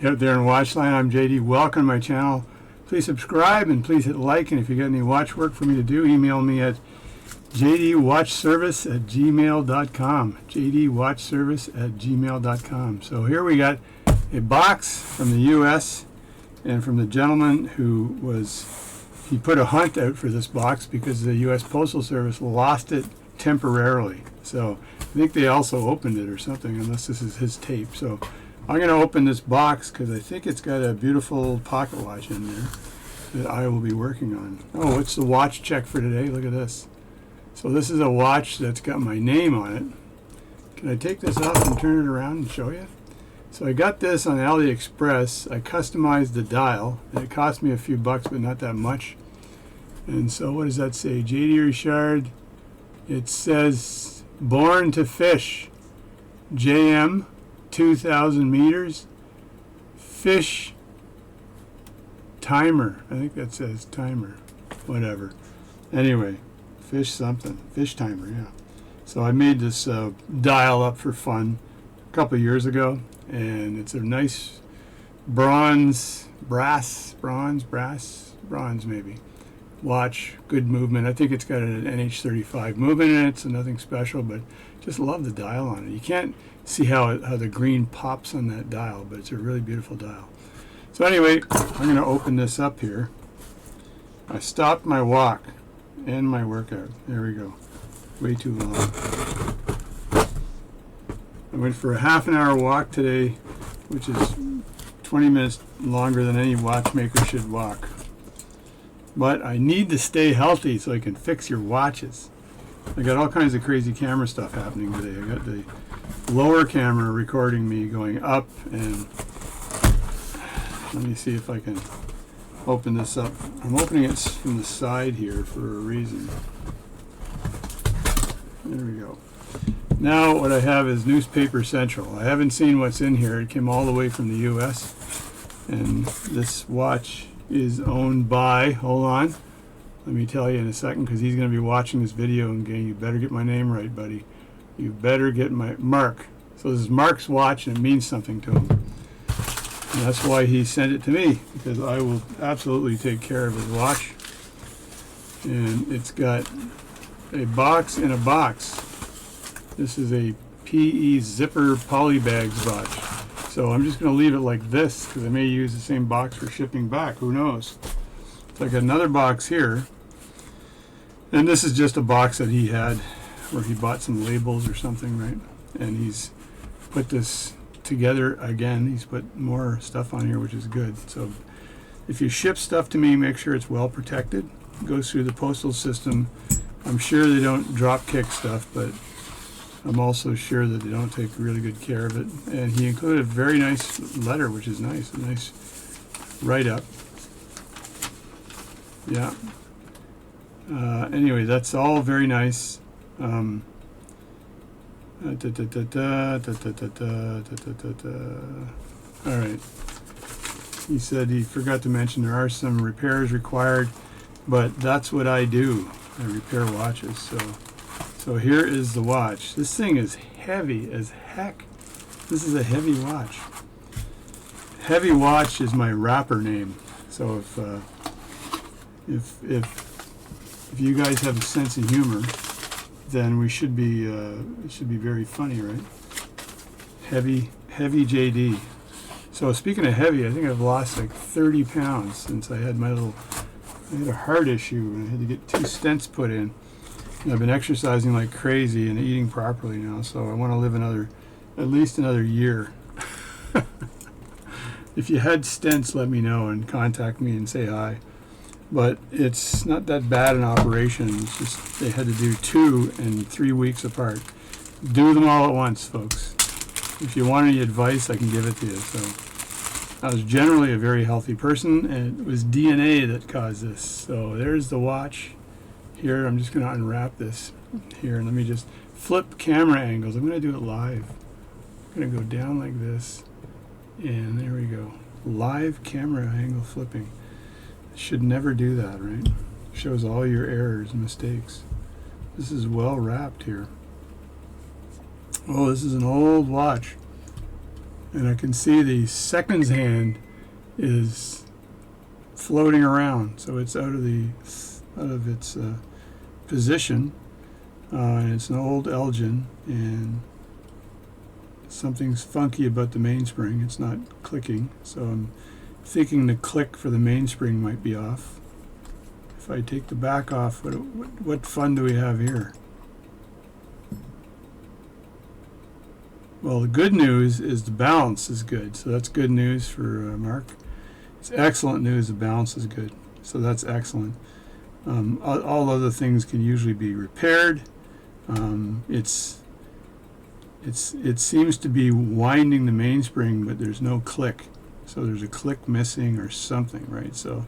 out there in Watchline. I'm JD. Welcome to my channel. Please subscribe and please hit like. And if you got any watch work for me to do, email me at jdwatchservice@gmail.com. jdwatchservice@gmail.com. So here we got a box from the U.S. and from the gentleman who he put a hunt out for this box because the U.S. Postal Service lost it temporarily. So I think they also opened it or something, unless this is his tape. So I'm going to open this box because I think it's got a beautiful pocket watch in there that I will be working on. Oh, it's the watch check for today. Look at this. So this is a watch that's got my name on it. Can I take this off and turn it around and show you? So I got this on AliExpress. I customized the dial. And it cost me a few bucks, but not that much. And so what does that say? J.D. Richard. It says born to fish. JM 2,000 meters. Fish timer. I think that says timer. Whatever. Anyway, fish something. Fish timer, yeah. So I made this dial up for fun a couple of years ago, and it's a nice bronze maybe watch. Good movement. I think it's got an NH35 movement in it, so nothing special, but just love the dial on it. You can't see how the green pops on that dial, but it's a really beautiful dial. So anyway, I'm going to open this up here. I stopped my walk and my workout. There we go. Way too long. I went for a half an hour walk today, which is 20 minutes longer than any watchmaker should walk. But I need to stay healthy so I can fix your watches. I got all kinds of crazy camera stuff happening today. I got the lower camera recording me going up, and let me see if I can open this up. I'm opening it from the side here for a reason. There we go. Now what I have is Newspaper Central. I haven't seen what's in here. It came all the way from the US, and this watch is owned by, hold on, let me tell you in a second, because he's going to be watching this video and going, you better get my name right, buddy. You better get my Mark. So this is Mark's watch, and it means something to him. And that's why he sent it to me, because I will absolutely take care of his watch. And it's got a box in a box. This is a PE zipper polybags watch. So I'm just going to leave it like this because I may use the same box for shipping back. Who knows? So I got another box here. And this is just a box that he had where he bought some labels or something, right? And he's put this together again. He's put more stuff on here, which is good. So if you ship stuff to me, make sure it's well protected. It goes through the postal system. I'm sure they don't drop kick stuff, but I'm also sure that they don't take really good care of it. And he included a very nice letter, which is nice. A nice write-up. Yeah. Anyway, that's all very nice. All right. He said he forgot to mention there are some repairs required, but that's what I do. I repair watches. So here is the watch. This thing is heavy as heck. This is a heavy watch. Heavy watch is my rapper name. So if you guys have a sense of humor, then we should be it should be very funny, right? Heavy JD. So speaking of heavy, I think I've lost like 30 pounds since I had I had a heart issue and I had to get 2 stents put in. I've been exercising like crazy and eating properly now, so I want to live at least another year. If you had stents, let me know and contact me and say hi. But it's not that bad an operation. It's just they had to do 2 and 3 weeks apart. Do them all at once, folks. If you want any advice, I can give it to you. So I was generally a very healthy person, and it was DNA that caused this. So there's the watch. Here, I'm just going to unwrap this here, and let me just flip camera angles. I'm going to do it live. I'm going to go down like this, and there we go. Live camera angle flipping. Should never do that, right? Shows all your errors and mistakes. This is well wrapped here. Oh, this is an old watch. and I can see the seconds hand is floating around, so it's out of its position, and it's an old Elgin, and something's funky about the mainspring. It's not clicking, so I'm thinking the click for the mainspring might be off. If I take the back off, what fun do we have here? Well, the good news is the balance is good, so that's good news for Mark. It's excellent news the balance is good, so that's excellent. All other things can usually be repaired. It seems to be winding the mainspring, but there's no click, so there's a click missing or something, right? So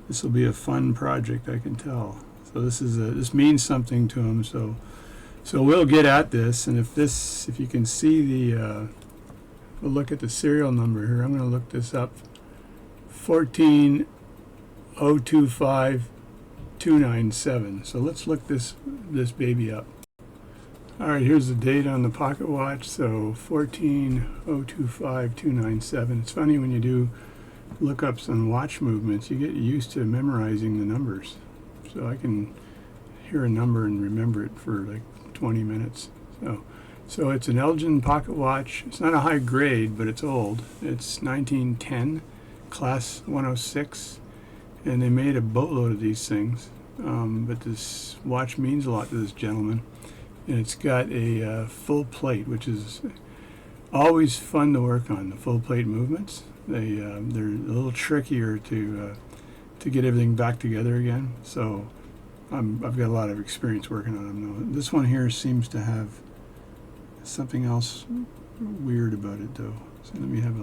this will be a fun project, I can tell. So this means something to him. So we'll get at this, and if you can see we'll look at the serial number here. I'm going to look this up. 14025-297. So let's look this baby up. All right, here's the date on the pocket watch. So 14025-297. It's funny when you do lookups on watch movements, you get used to memorizing the numbers. So I can hear a number and remember it for like 20 minutes. So it's an Elgin pocket watch. It's not a high grade, but it's old. It's 1910, class 106, and they made a boatload of these things. But this watch means a lot to this gentleman, and it's got a full plate, which is always fun to work on. The full plate movements, they're a little trickier to get everything back together again. So I've got a lot of experience working on them now. This one here seems to have something else weird about it though. So let me have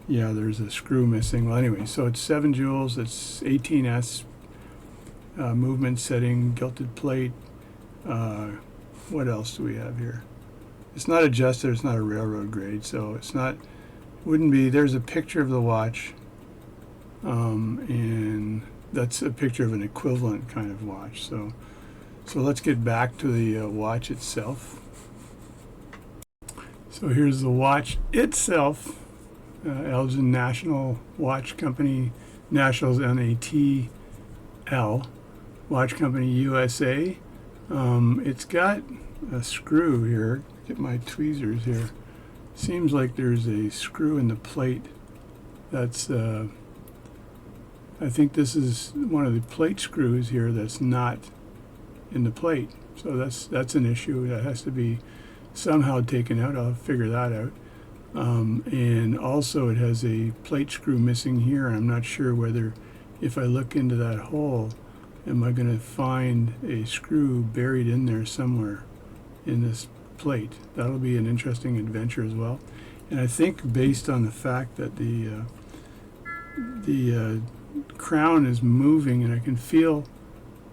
there's a screw missing. Well, anyway, so it's 7 joules, it's 18S, movement setting, gilded plate. What else do we have here? It's not adjusted, it's not a railroad grade, so wouldn't be. There's a picture of the watch, and that's a picture of an equivalent kind of watch. So let's get back to the watch itself. So here's the watch itself. Elgin National Watch Company, Nationals NATL, Watch Company USA. It's got a screw here. Get my tweezers here. Seems like there's a screw in the plate. That's I think this is one of the plate screws here that's not in the plate. So that's an issue that has to be somehow taken out. I'll figure that out. And also it has a plate screw missing here, and I'm not sure whether, if I look into that hole, am I going to find a screw buried in there somewhere in this plate. That'll be an interesting adventure as well. And I think based on the fact that the crown is moving, and I can feel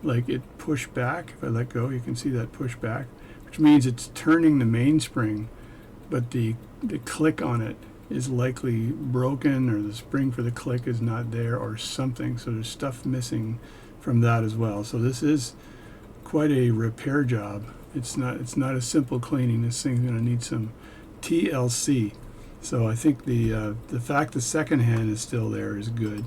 like it push back. If I let go, you can see that push back, which means it's turning the mainspring, but the click on it is likely broken, or the spring for the click is not there or something. So there's stuff missing from that as well. So this is quite a repair job. It's not a simple cleaning. This thing's going to need some TLC. So I think the fact the second hand is still there is good.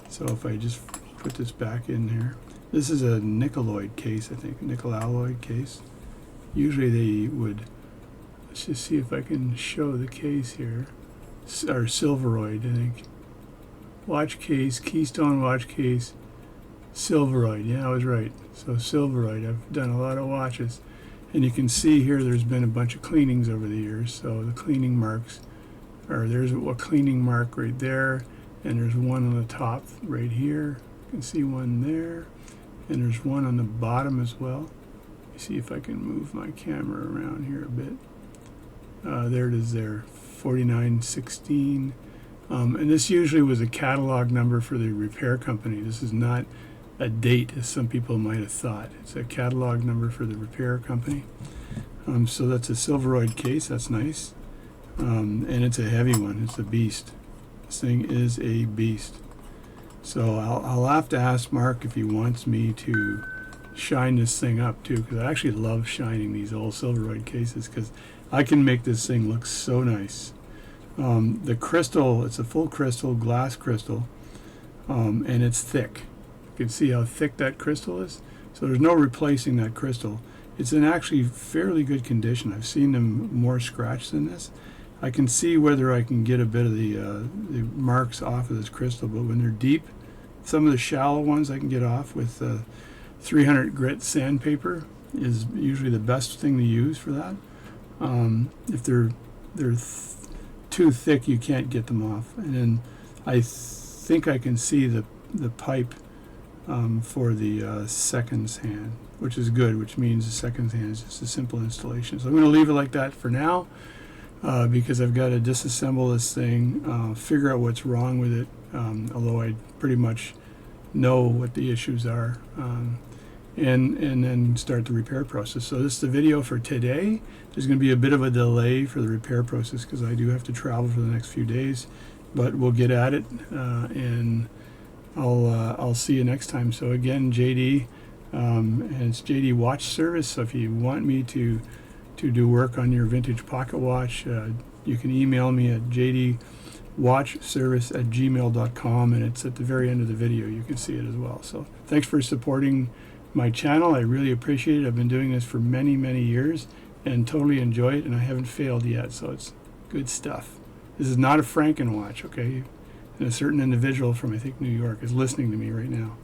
So if I just put this back in here, this is a nickeloid case, I think, nickel alloy case. Usually they would, let's just see if I can show the case here, or silveroid, I think. Watch case, Keystone watch case, silveroid. Yeah, I was right. So silveroid. I've done a lot of watches, and you can see here there's been a bunch of cleanings over the years. So the cleaning marks, or there's a cleaning mark right there, and there's one on the top right here. You can see one there, and there's one on the bottom as well. You see if I can move my camera around here a bit. There it is there, 4916. And this usually was a catalog number for the repair company. This is not a date, as some people might have thought. It's a catalog number for the repair company. So that's a silveroid case. That's nice. And it's a heavy one. It's a beast. This thing is a beast. So I'll have to ask Mark if he wants me to shine this thing up too, because I actually love shining these old silveroid cases, because I can make this thing look so nice. The crystal, it's a full crystal, glass crystal, and it's thick. You can see how thick that crystal is. So there's no replacing that crystal. It's in actually fairly good condition. I've seen them more scratched than this. I can see whether I can get a bit of the marks off of this crystal, but when they're deep, some of the shallow ones I can get off with 300 grit sandpaper is usually the best thing to use for that. If they're too thick, you can't get them off. And then I think I can see the pipe for the seconds hand, which is good, which means the seconds hand is just a simple installation. So I'm going to leave it like that for now, because I've got to disassemble this thing, figure out what's wrong with it, although I pretty much know what the issues are, and then start the repair process. So this is the video for today. There's going to be a bit of a delay for the repair process because I do have to travel for the next few days, but we'll get at it, and I'll see you next time. So again, JD, and it's JD Watch Service. So if you want me to do work on your vintage pocket watch, you can email me at jdwatchservice@gmail.com, and it's at the very end of the video. You can see it as well. So thanks for supporting my channel. I really appreciate it. I've been doing this for many, many years and totally enjoy it, and I haven't failed yet, so it's good stuff. This is not a Franken-Watch, okay? And a certain individual from, I think, New York is listening to me right now.